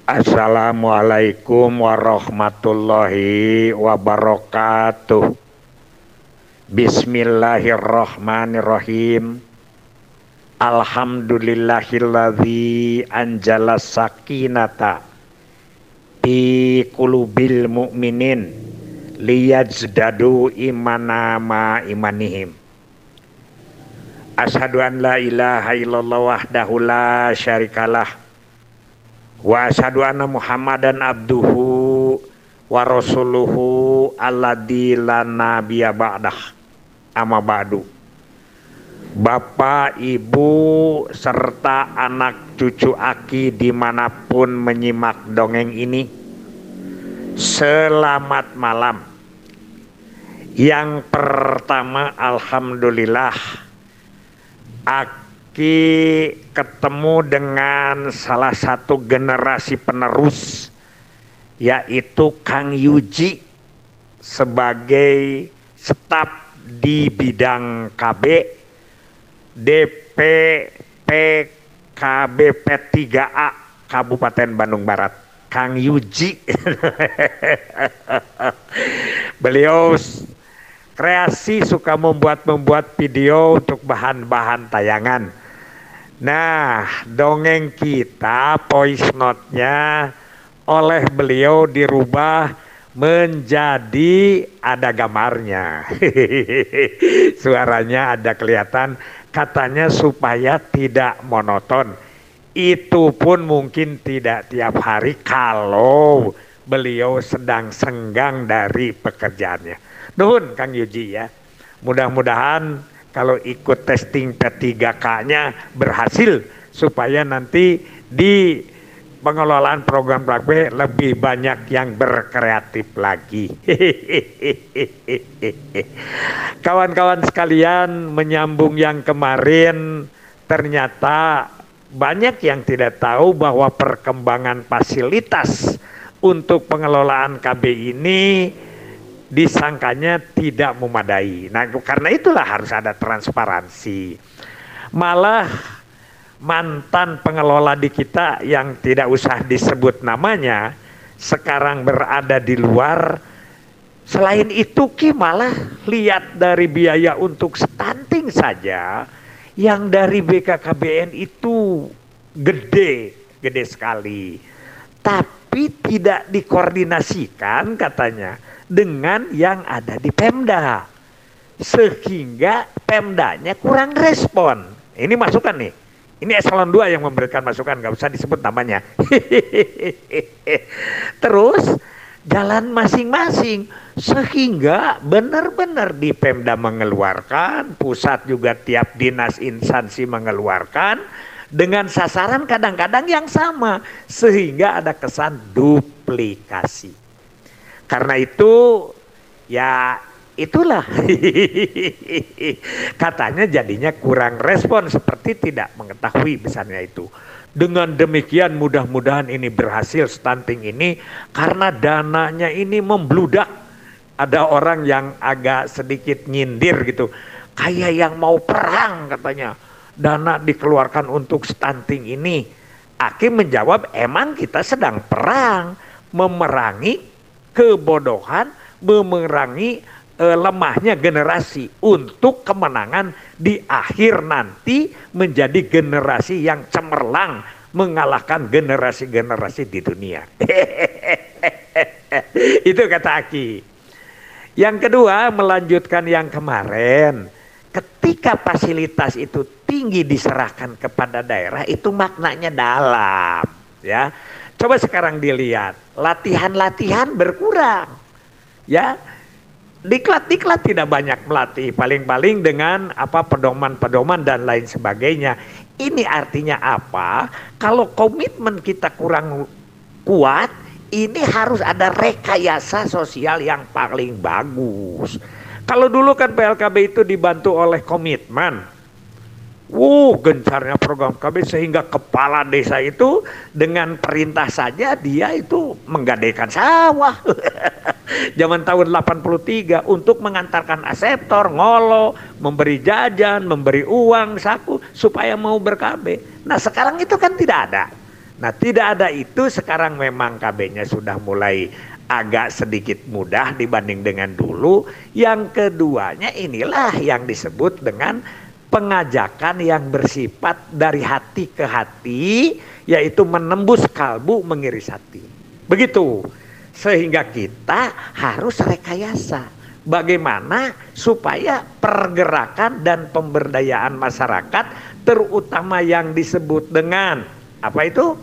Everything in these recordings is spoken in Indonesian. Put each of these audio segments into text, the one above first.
Assalamualaikum warahmatullahi wabarakatuh. Bismillahirrahmanirrahim. Alhamdulillahilladzi anjala sakinata fi qulubil mu'minin liyazdadu imana ma imanihim. Asyhadu an la ilaha illallah wahdahu la syarikalah wa asyhadu anna Muhammadan abduhu wa rasuluhu alladzi la nabiyya ba'dah. Amma ba'du. Bapak, Ibu, serta anak cucu Aki dimanapun menyimak dongeng ini, selamat malam. Yang pertama, alhamdulillah, Aki ketemu dengan salah satu generasi penerus, yaitu Kang Yuji sebagai staf di bidang KB DPP KB P3A Kabupaten Bandung Barat. Kang Yuji beliau kreasi suka membuat video untuk bahan-bahan tayangan. Nah, dongeng kita voice note-nya oleh beliau dirubah menjadi ada gambarnya. Suaranya ada kelihatan, katanya supaya tidak monoton. Itu pun mungkin tidak tiap hari kalau beliau sedang senggang dari pekerjaannya. Nuhun Kang Yuji ya. Mudah-mudahan kalau ikut testing P3K-nya berhasil supaya nanti di pengelolaan program PKB lebih banyak yang berkreatif lagi. Kawan-kawan sekalian, menyambung yang kemarin, ternyata banyak yang tidak tahu bahwa perkembangan fasilitas untuk pengelolaan KB ini disangkanya tidak memadai. Nah, karena itulah harus ada transparansi. Malah mantan pengelola di kita yang tidak usah disebut namanya sekarang berada di luar. Selain itu Ki malah lihat dari biaya untuk stunting saja yang dari BKKBN itu gede sekali, tapi tidak dikoordinasikan katanya dengan yang ada di Pemda, sehingga Pemdanya kurang respon. Ini masukan nih. Ini eselon 2 yang memberikan masukan, gak usah disebut namanya. Terus jalan masing-masing, sehingga benar-benar di Pemda mengeluarkan, pusat juga tiap dinas instansi mengeluarkan, dengan sasaran kadang-kadang yang sama, sehingga ada kesan duplikasi. Karena itu ya itulah katanya jadinya kurang respon, seperti tidak mengetahui misalnya itu. Dengan demikian mudah-mudahan ini berhasil stunting ini, karena dananya ini membludak. Ada orang yang agak sedikit nyindir gitu, kayak yang mau perang katanya, dana dikeluarkan untuk stunting ini. Aki menjawab, emang kita sedang perang, memerangi kebodohan, memerangi lemahnya generasi untuk kemenangan di akhir nanti menjadi generasi yang cemerlang mengalahkan generasi-generasi di dunia. Itu kata Aki. Yang kedua, melanjutkan yang kemarin, ketika fasilitas itu tinggi diserahkan kepada daerah, itu maknanya dalam ya. Coba sekarang dilihat, latihan-latihan berkurang ya. Diklat-diklat tidak banyak melatih, paling-paling dengan pedoman-pedoman dan lain sebagainya. Ini artinya apa? Kalau komitmen kita kurang kuat, ini harus ada rekayasa sosial yang paling bagus. Kalau dulu kan PLKB itu dibantu oleh komitmen, gencarnya program KB sehingga kepala desa itu dengan perintah saja dia itu menggadaikan sawah. Zaman tahun 83 untuk mengantarkan aseptor, ngolo, memberi jajan, memberi uang saku supaya mau ber-KB. Nah sekarang itu kan tidak ada. Nah, tidak ada itu. Sekarang memang KB-nya sudah mulai agak sedikit mudah dibanding dengan dulu. Yang keduanya inilah yang disebut dengan pengajakan yang bersifat dari hati ke hati, yaitu menembus kalbu, mengiris hati. Begitu. Sehingga kita harus rekayasa. Bagaimana supaya pergerakan dan pemberdayaan masyarakat, terutama yang disebut dengan apa itu?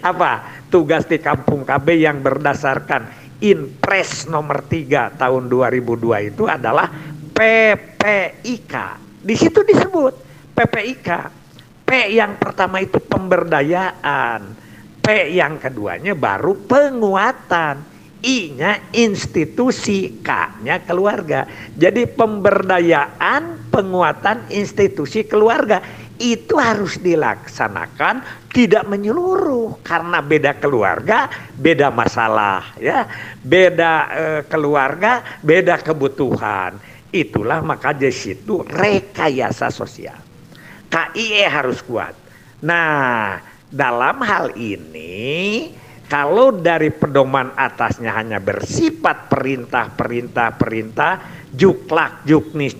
Apa? Tugas di Kampung KB yang berdasarkan Inpres nomor 3 tahun 2002 itu adalah PPIK. Di situ disebut PPIK. P yang pertama itu pemberdayaan, P yang keduanya baru penguatan, I-nya institusi, K-nya keluarga. Jadi pemberdayaan, penguatan institusi keluarga itu harus dilaksanakan tidak menyeluruh, karena beda keluarga, beda masalah, ya, beda keluarga, beda kebutuhan. Itulah maka di situ rekayasa sosial. KIE harus kuat. Nah, dalam hal ini kalau dari pedoman atasnya hanya bersifat perintah, juklak, juknis,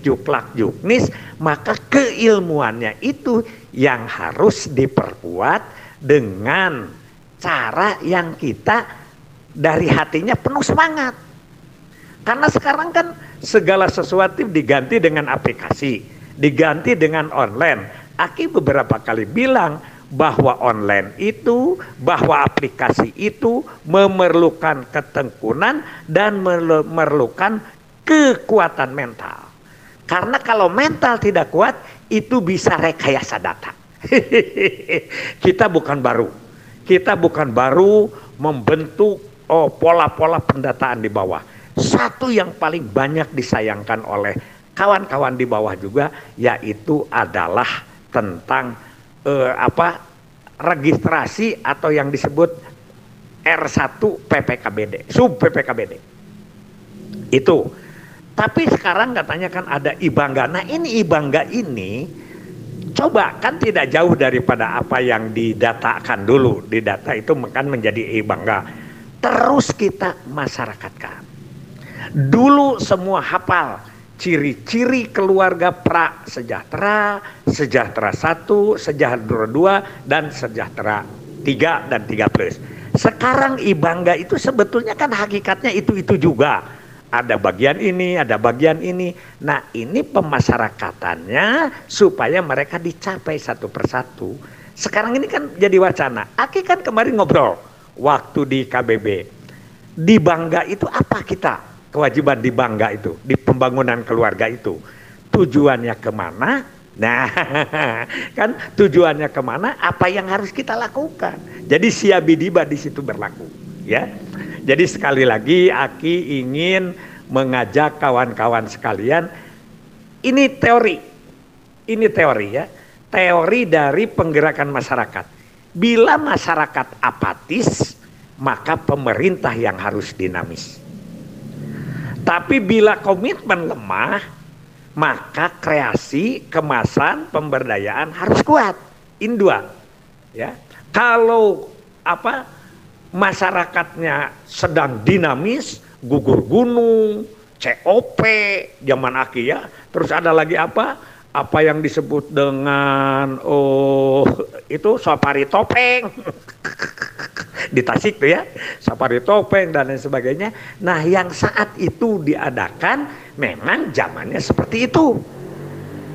maka keilmuannya itu yang harus diperkuat dengan cara yang kita dari hatinya penuh semangat. Karena sekarang kan segala sesuatu diganti dengan aplikasi, diganti dengan online. Aki beberapa kali bilang bahwa online itu, bahwa aplikasi itu memerlukan ketekunan dan memerlukan kekuatan mental. Karena kalau mental tidak kuat, itu bisa rekayasa data. Kita bukan baru membentuk pola-pola pendataan di bawah. Satu yang paling banyak disayangkan oleh kawan-kawan di bawah juga, yaitu adalah tentang registrasi atau yang disebut R1 PPKBD, sub PPKBD. Itu. Tapi sekarang katanya kan ada IBangga. Nah, ini IBangga ini coba kan tidak jauh daripada apa yang didatakan dulu. Di data itu kan menjadi IBangga. Terus kita masyarakatkan. Dulu semua hafal ciri-ciri keluarga prasejahtera, sejahtera 1, sejahtera 2, dan sejahtera 3 dan 3+. Sekarang IBangga itu sebetulnya kan hakikatnya itu juga. Ada bagian ini, ada bagian ini. Nah, ini pemasyarakatannya supaya mereka dicapai satu persatu. Sekarang ini kan jadi wacana. Aki kan kemarin ngobrol waktu di KBB. Di Bangga itu apa kita? Kewajiban di Bangga itu, di pembangunan keluarga itu. Tujuannya kemana? Nah, kan tujuannya kemana? Apa yang harus kita lakukan? Jadi siabidiba di situ berlaku, ya. Jadi sekali lagi Aki ingin mengajak kawan-kawan sekalian, ini teori ya, teori dari penggerakan masyarakat. Bila masyarakat apatis, maka pemerintah yang harus dinamis. Tapi bila komitmen lemah, maka kreasi, kemasan, pemberdayaan harus kuat. Ini dua, ya. Kalau masyarakatnya sedang dinamis, gugur gunung, COP, zaman Aki ya. Terus ada lagi apa yang disebut dengan itu safari topeng. Di Tasik tuh ya, safari topeng dan lain sebagainya. Nah, yang saat itu diadakan memang zamannya seperti itu.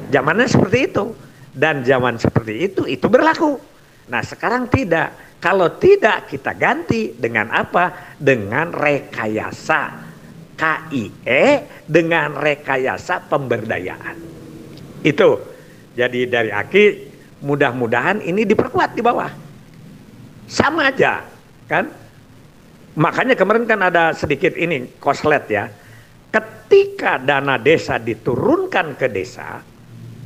Zamannya seperti itu. Dan zaman seperti itu berlaku. Nah, sekarang tidak. Kalau tidak, kita ganti dengan apa? Dengan rekayasa KIE, dengan rekayasa pemberdayaan. Itu. Jadi dari Aki, mudah-mudahan ini diperkuat di bawah. Sama aja. Kan? Makanya kemarin kan ada sedikit ini koslet ya. Ketika dana desa diturunkan ke desa,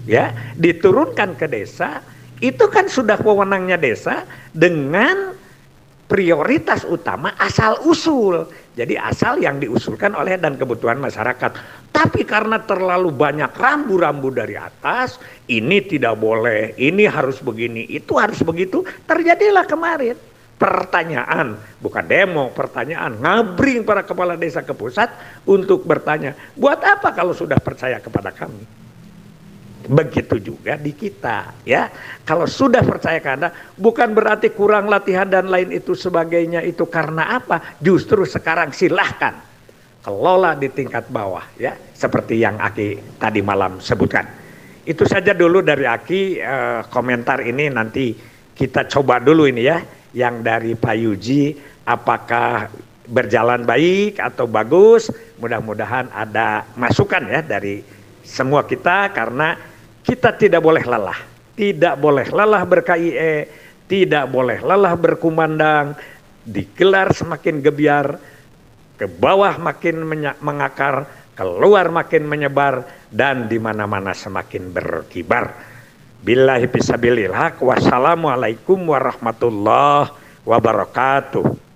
ya, diturunkan ke desa, itu kan sudah wewenangnya desa dengan prioritas utama asal usul. Jadi asal yang diusulkan oleh dan kebutuhan masyarakat. Tapi karena terlalu banyak rambu-rambu dari atas, ini tidak boleh, ini harus begini, itu harus begitu, terjadilah kemarin pertanyaan, bukan demo, pertanyaan, ngabring para kepala desa ke pusat untuk bertanya, buat apa kalau sudah percaya kepada kami? Begitu juga di kita, ya. Kalau sudah percaya ke Anda, bukan berarti kurang latihan dan lain itu sebagainya, itu karena apa? Justru sekarang silahkan kelola di tingkat bawah, ya, seperti yang Aki tadi malam sebutkan. Itu saja dulu dari Aki. Komentar ini nanti kita coba dulu ini ya, yang dari Pak Yuji, apakah berjalan baik atau bagus. Mudah-mudahan ada masukan ya dari semua kita, karena kita tidak boleh lelah, tidak boleh lelah ber-KIE, tidak boleh lelah berkumandang, digelar semakin gebiar, ke bawah makin mengakar, keluar makin menyebar, dan di mana-mana semakin berkibar. Billahi fisabilillah. Wassalamualaikum warahmatullahi wabarakatuh.